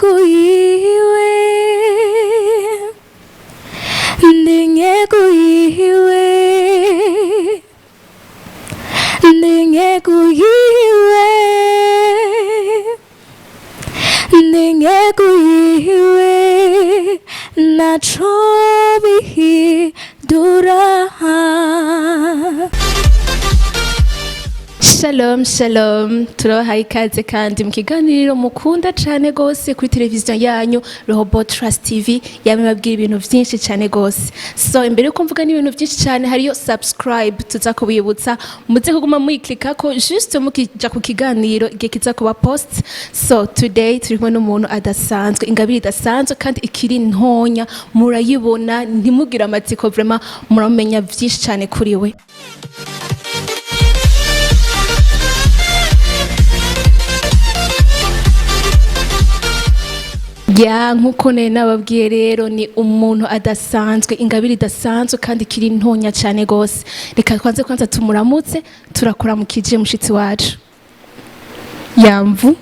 ninyeguyiwe ninyeguyiwe ninyeguyiwe ninyeguyiwe naco bihindura. Shalom shalom, turabahaye ikaze kandi mu kiganiro mukunda cyane gose kuri televiziyo yanyu Rehoboth TV yamibabwira ibintu byinshi cyane gose. So imbere yuko mvuga n'ibintu byinshi cyane hariyo subscribe tuza kubibutsa muze kuguma muyiklikka ko juste mukija ku kiganiro igihe kiza kuba post. So today turi kumwe n'umuntu adasanzwe, ingabire idasanzwe kandi ikiri ntonya, murayibona ntimugira amatsiko, vraiment muramenya byinshi cyane kuri we. Ya nkuko nababwiye rero ni umuntu adasanzwe, ingabire idasanzwe kandi kiri ntonya cyane gose. Reka kwanza tumuramutse, turakora mu kije mushitsi wacu. Yamvu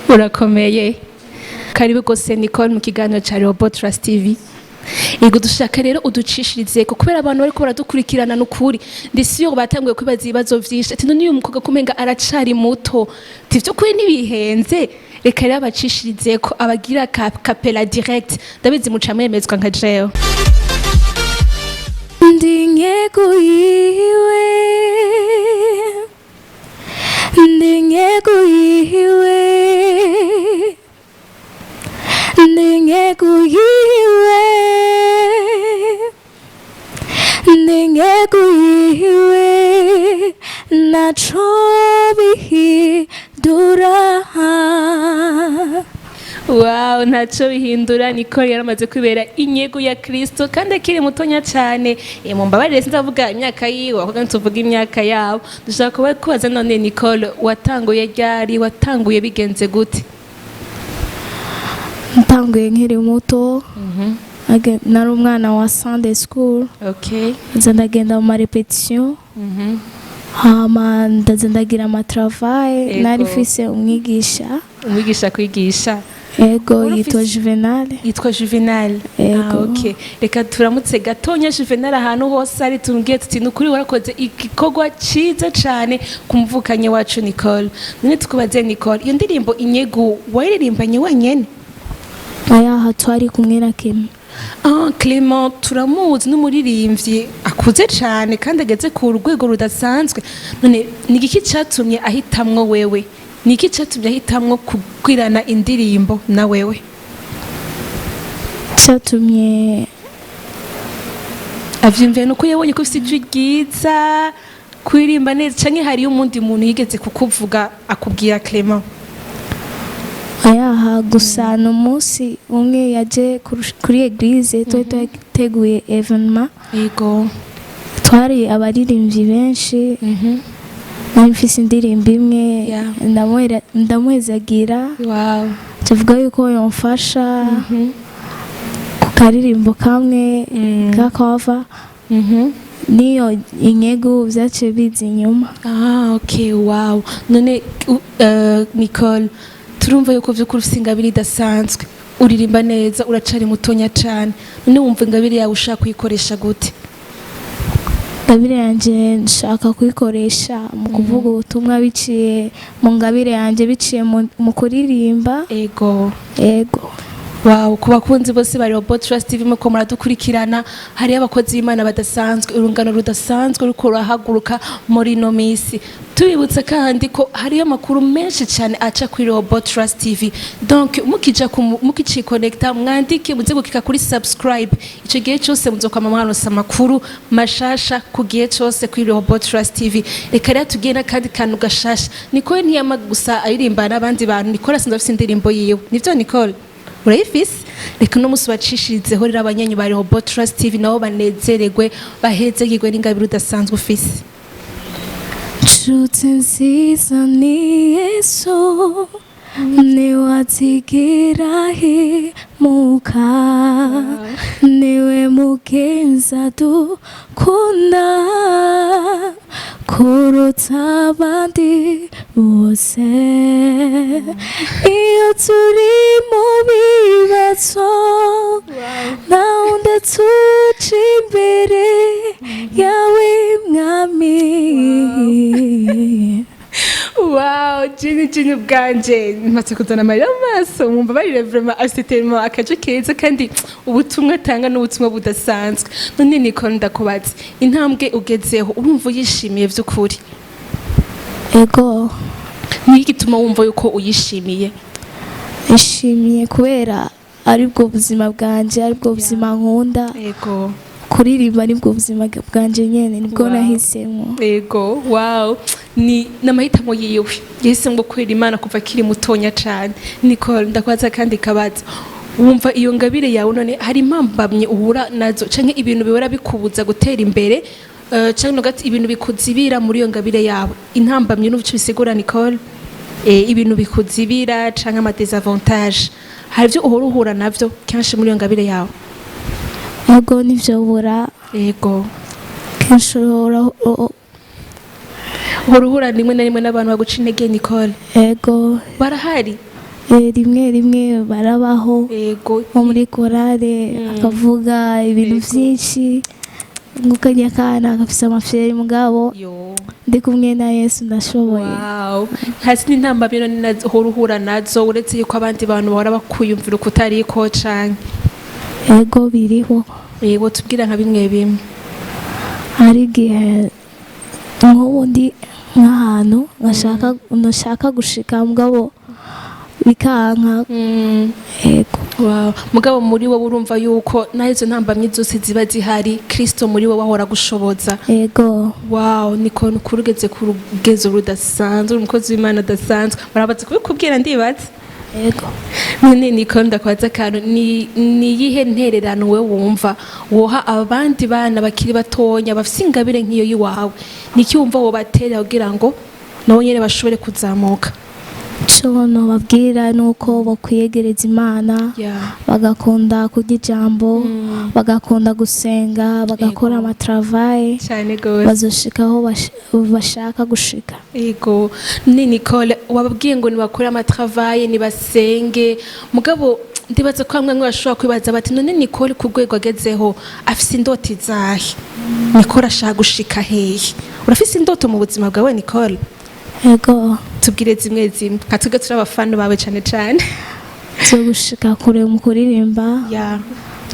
urakomeye. Karibu gose Nicole mu kiganiro cha Rehoboth TV. Ego dushaka rero uducishirize ko kubera abantu bariko baradukurikirana n'ukuri ndisi yo batanguye kwibaza ibibazo vyinshi ati none uyu mukobwa kumenga aracari muto tivyo kuri nibihenze. Reka rero abacishirize ko abagira kapela direct ndabizi muca mwemezwa nka jewe. Ndinyeguyiwe ndinyeguyiwe ndinyeguyiwe ndinyeguyiwe naco bihindura. Wow, naco bihindura. Nicole yaramaze kwibera inyego ya Kristo kandi akiri mutonya cyane. Mumbabarire sinzavuga imyaka yiwe ahubwo tuvuga imyaka yabo. Dushaka kubaza none Nicole watanguye ryari, watanguye bigenze gute? Ntanguye nkiri muto. Nari umwana wa Sunday school. Okay. Ndagenda mu repetition. Hama ndagira amatravail. Nari fise umwigisha kwigisha. Ego yitwa Juvenal. Okay. Reka turamutse gatonya Juvenal ahantu hose ari tumbwiye tuti nukuri warakoze igikorwa ciza cyane kumvukanye wacu Nicole. None tukubaze Nicole, iyo ndirimbo inyego wayiririmbanye wenyene? Aya twari kumwe na Kim. Clement turamuzi n'umuririmbyi akuze cyane kandi ageze ku rwego rudasanzwe. None nigiki cyatumye ahitamwo wewe? Niki cyatumye ahitamwo kugwirana indirimbo na wewe? Cyatumye avyimvye nuko yabonye ko ufite ijwi ryiza kuririmba neza canke hari umundi muntu yigeze kukuvuga akubwira Clement? Ayaha gusa no munsi umwe yaje kuri eglise teguye evenement. Yego. Twari abaririmbyi benshi. Namfise indirimbo imwe ndamwezagira. Wow. Tuvuga yuko yomfasha ku karirimbo kamwe kakava. Niyo inyego vyace bizi nyuma. Okay, wow. None Nicole turumva yuko vy'ukuri ufise ingabire idasanzwe, uririmba neza, uracari mutonya cyane. None wumva ingabire yawe ushaka kuyikoresha gute? Ingabire yanje nshaka kuyikoresha mu kuvuga ubutumwa biciye mu ngabire yanje biciye mu kuririmba. Ego. Wow, ku bakunzi bose bari Rehoboth TV muko muradukurikirana, hari abakozi b'Imana badasanzwe, urungano rudasanzwe ruko rahaguruka muri no misi. Tubibutsa kandi ko hari amakuru menshi cyane aca kuri Rehoboth TV. Donc mukici connecta mwandike muze gukika kuri subscribe. Ico gihe cyose muzokwama mwaronsa amakuru mashasha ku gihe cyose kuri Rehoboth TV. Reka rero tugenda kandi kantu gashasha. Nicole ntiyama gusa aririmba n'abandi bantu. Nicole asanzwe afite indirimbo yiwe. Nivyo Nicole? Urayifise? Reka no musi bacishirizeho rero abanyanyu ba Rehoboth TV nabo banezeregwe bahezegirwe n'ingabire udasanzwe ufise. Nshuti nziza ni Yesu niwazigira himuka niwe mugenza dukunda kuruta abandi bose iyo turi mu bibazo nawundi tuca imbere yawe mwami. Wow, jini bwanje mpatse kuzana amarira amaso mwumva barire vraiment asitemo akaje keza kandi ubutumwa atanga n'ubutumwa budasanzwe. None Nicole ndakubaza intambwe ugezeho urumva uyishimiye vy'ukuri? Ego. Ni gituma wumva yuko uyishimiye? Ishimiye kubera aribwo buzima bwanje, aribwo buzima nkunda. Ego. Kuririmba nibwo buzima bwanje nyene nibwo nahisemo. Ego, wow. Ni namahitamo yiwe yahisemo kwera Imana kuva kiri mutonya cyane. Nicole ndakwaza kandi kabaza wumva iyo ngabire yawe none hari impambamye uhura nazo canke ibintu bihora bikubuza gutera imbere canke nogati ibintu bikuzibira muri iyo ngabire yawe intambamye n'ubuco bisigura Nicole ibintu bikuzibira canke ama désavantage hari byo uhora uhura navyo kenshi muri iyo ngabire yawe? Ego nivyo ubura. Ego kenshi uhura rimwe na rimwe n'abantu baguca intege Nicole? Ego barahari rimwe barabaho. Ego nko muri korale akavuga ibintu vyinshi ngukanya kana akafisa amafyeri mugabo ndi kumwe na Yesu ndashoboye. Wow, hasi n'intamba bino uhura nazo uretse yuko abandi bantu bahora bakuyumvira ukutari ko canke? Ego biriho. Yego tubwira nka bimwe bimwe. Hari gihe nk'ubundi nk'ahantu nashaka gushika mugabo bikanka. Ego. Wow, mugabo muri wowe urumva yuko nahizo ntambamye zose ziba zihari Kristo muri wowe ahora gushoboza. Ego. Wow, Nicole kurugeze ku rugezo rudasanzwe umukozi w'Imana dasanzwe barabaze kubikubwira ndibaza. Ego. None Nicole ndakwaza kantu ni yihe ntererano we wumva woha abandi bana bakiri batonya bafise ingabire nk'iyo yiwawe niki wumva wo batera kugira ngo nabo nyene bashobore kuzamuka? Cono babwira nuko bakwiyegereza Imana bagakunda kurya ijambo bagakunda gusenga bagakora amatravaye cyane gose bazoshikaho bashaka gushika. Ego ni Nicole wababwiye ngo nibakora amatravaye nibasenge mugabo ndibaza ko amwe bashobora kwibaza bati none Nicole ku rwego agezeho afise indoti zahe? Nicole ashaka gushika hehe? Urafise indoto mu buzima bwawe Nicole? Ego. Tubwire zimwe zimwe nka tuge turi abafana bawe cyane cyane. Zo gushika kure mu kuririmba.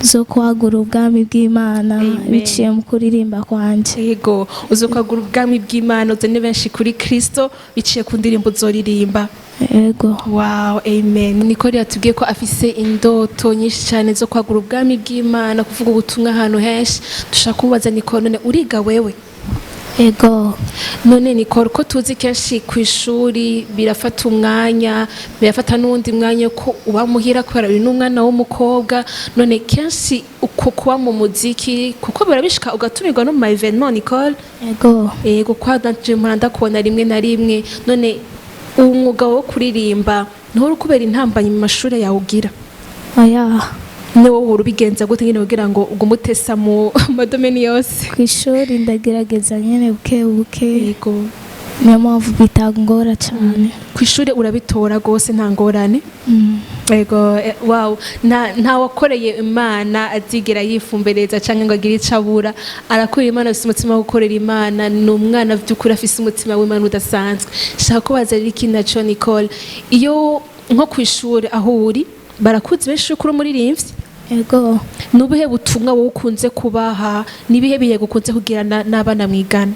Zo kwagura ubwami bw'Imana biciye mu kuririmba kwanje. Ego uzo kwagura ubwami bw'Imana uzane benshi kuri Kristo biciye ku ndirimbo zoririmba. Ego. Wow, amen. Nicole yatubwiye ko afise indoto nyinshi cyane zo kwagura ubwami bw'Imana kuvuga ubutumwa ahantu henshi. Dushaka kubaza Nicole none uriga wewe? Ego. None Nicole ko tuzi kenshi ku ishuri birafata umwanya birafata n'undi mwanya ko uba muhira kwera uri n'umwana w'umukobwa none kenshi uko kuba mu muziki kuko birabishika ugatumirwa no mu evenement Nicole? Ego. Ego kwadaje muranda kubona rimwe na rimwe none umwuga wo kuririmba ntoro kubera intambanye mu mashuri yawe ugira? Oya. Newo urubigenza gute nyine kugira ngo ugumutesa mu madomeni yose? Kwishuri ndagerageza nyene buke. Yego. Niyo mpamvu bitangora cyane. Kwishuri urabitora gose nta ngorane? Yego. Wow, nta wakoreye Imana azigera yifumbereza canke ngo agire icabura arakorera Imana afise umutima wo gukorera Imana n'umwana vy'ukuri afise umutima w'Imana udasanzwe. Shaka kubaza iki naco Nicole iyo nko kwishuri aho uri barakuzi benshi kuri umuririmbyi? Ego. Nubuhe butumwa wowe ukunze kubaha nibihe bihe gukunze kugirana n'abana mwigana?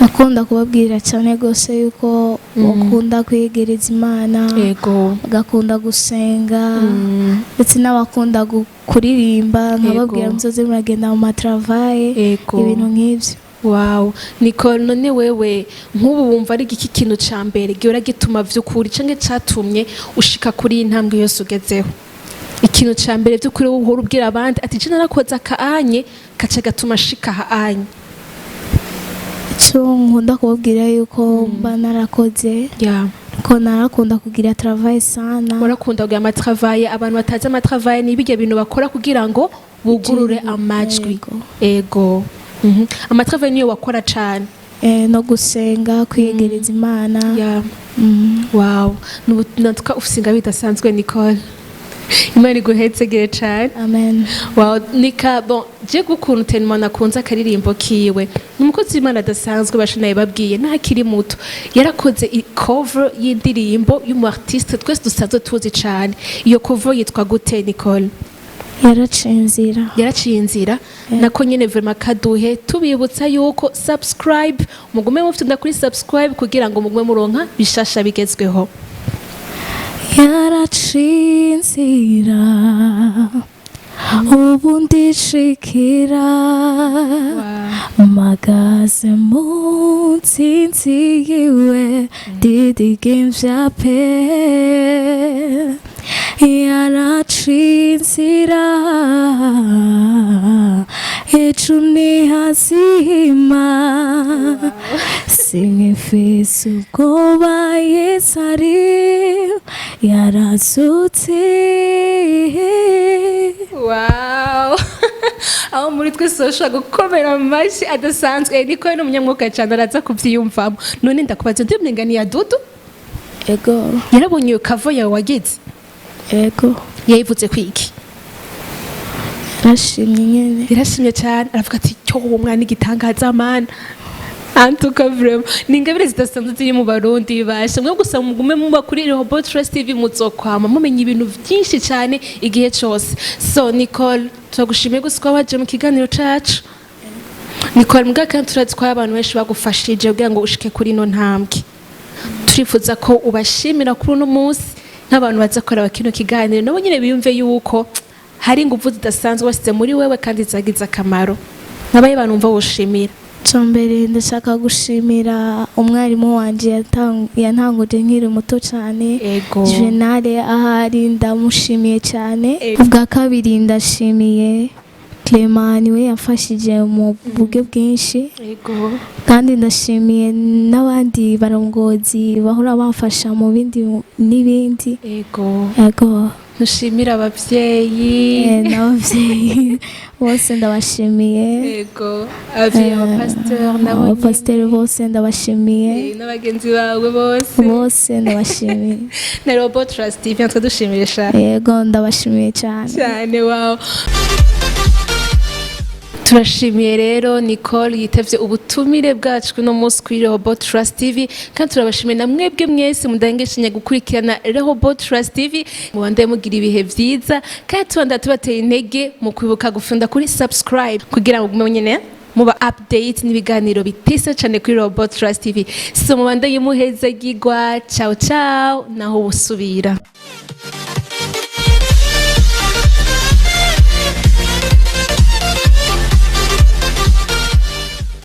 Nakunda kubabwira cyane gose yuko bakunda kwiyegereza Imana. Ego. Bagakunda gusenga ndetse n'abakunda kuririmba nkababwira muzoze muragenda mu matravaye ibintu nk'ivyo. Wow, Nicole none wewe nk'ubu wumva ari iki kintu ca mbere gihora gituma vy'ukuri canke catumye ushika kuri intambwe yose ugezeho? Ikintu ca mbere vy'ukuri uhora ubwira abandi ati je narakoze akaanye kaca gatuma shika haanye? Ico nkunda kubabwira yuko mba narakoze ko narakunda kugira travail sana. Urakunda kugira amatravaye abantu batazi amatravaye ni ibige bintu bakora kugira ngo bugurure amajwi. Ego. Amatravaye niyo wakora cyane? no gusenga kwiyegereza Imana. Yeah. Wow, natwa ufisinga bidasanzwe Nicole. Imana iguhetsegere cyane. Amen. Wow, Nika bon je gukuntu tenima nakunze akaririmbo kiwe. Numukozi w'Imana adasanzwe bashanaye babwiye ntakiri muto. Yarakoze cover y'indirimbo y'umu artiste twese dusanzwe tuzi cyane. Iyo cover yitwa gute Nicole? Yaraciye inzira nako nyene vraiment kaduhe tubibutsa yuko subscribe mugume mufite kuri subscribe kugira ngo mugume muronka bishasha bigezweho. Yaraciye inzira ubu ndishikira magaze mu ntsinzi yiwe didigemvya pe yaraciye inzira ejo ni hazima sinkifise ubwoba Yesu ari yarazutse. Wow. Aho muri twese ushaka gukomera amashyi adasanzwe niko no munyamwuka cyane araza kuvyiyumvamo. None ndakubaza ndimengani ya Dudu? Ego. Yarabonye iyo cover yawe wagize? Ego. Yayivuze kwiki? Yarashimye cyane aravuga ati cyo uwo mwana igitangaza mana. Antuka vraiment ningabire zidasanzwe ziri mu Barundi bashe mwe gusa mugume muba kuri Rehoboth TV muzokwama mumenye ibintu byinshi cyane igihe cyose. So Nicole turagushimiye gusa waje mu kiganiro cacu. Nicole mugaka turazitwaye abantu benshi bagufashije kugira ngo ushike kuri no ntambwe. Turifuza ko ubashimira kuri uno munsi n'abantu bazakora bakino kiganiro nabo nyine biyumve yuko hari ingufu zidasanzwe wasize muri wewe kandi zagize akamaro. Nabaye banumva woshimira. Mbere ndashaka gushimira umwarimu wanje yantanguje nkiri muto cyane Juvenal ahari ndamushimiye cyane. Ubwa kabiri ndashimiye Clement we yafashije mu buryo bwinshi kandi ndashimiye n'abandi barongozi bahora bamfasha mu bindi n'ibindi. Nushimira abavyeyi n'abavyeyi bose ndabashimiye. Abapasiteri bose ndabashimiye n'abagenzi bawe bose ndabashimiye. Na Rehoboth TV natwe dushimisha. Ndabashimiye cyane. Wow. Turashimiye rero Nicole yitevye ubutumire bwacu no munsi kuri Rehoboth TV kandi turabashimiye na mwebwe mwese mudangeshanya gukurikirana Rehoboth TV mubande mugira ibihe vyiza kandi tubanda tubateye intege mu kwibuka gufunda kuri subscribe kugira ngo mumenye muba update n'ibiganiro bitese cyane kuri Rehoboth TV. So mubande yimuheza gigwa ciao naho busubira.